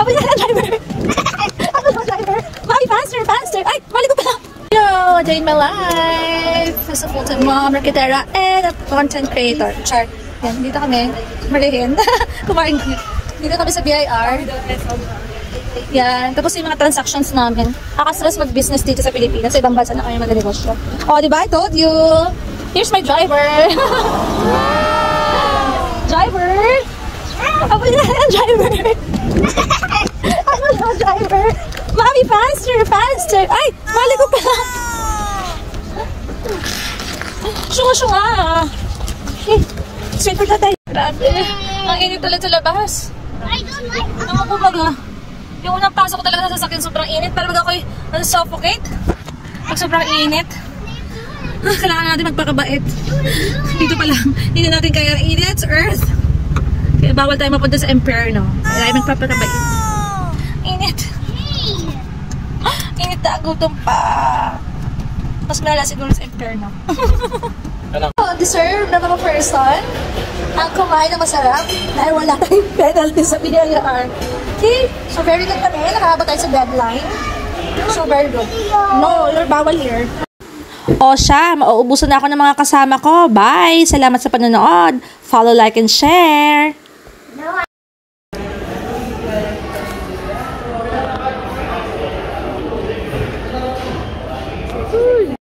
Abay na driver. Ako na driver. Mami, faster, faster. Ay, mali ko pala. Yo, day in my life. As a full-time mom, marketera, and a content creator. Char. Yan, dito kami. Marihin. Kumain kami. Dito kami sa BIR. Yan. Tapos yung mga transactions namin. Kakastress mag-business dito sa Pilipinas. Sa ibang bansa na kami mag-negosyo. Oh, diba? I told you. Here's my driver. Driver. Ako na driver. Ako na driver. Mami, faster, faster. Ay, mali ko pa. Syunga-syunga. Okay. Straight for tatay. Grabe. Ang init talaga sa labas. Ano po baga? Yung unang pasok ko talaga sa sasakyan, sobrang init. Parang baga ako'y suffocate. Pag sobrang init. Kailangan natin magpakabait. Dito pa lang. Hindi na natin kaya init sa earth. Kaya bawal tayo mapunta sa Emperor, no? Kaya tayo magpapakabait. Init. Init na, gutom pa. Mas malala siguro sa Emperor, no? Deserve na mga person ang kumain na masarap dahil wala tayong penalty sa BIR. Okay? So very good kami. Nakahaba tayo sa deadline. So very good. No, you're bawal here. O siya, mauubusan na ako ng mga kasama ko. Bye! Salamat sa panonood. Follow, like, and share.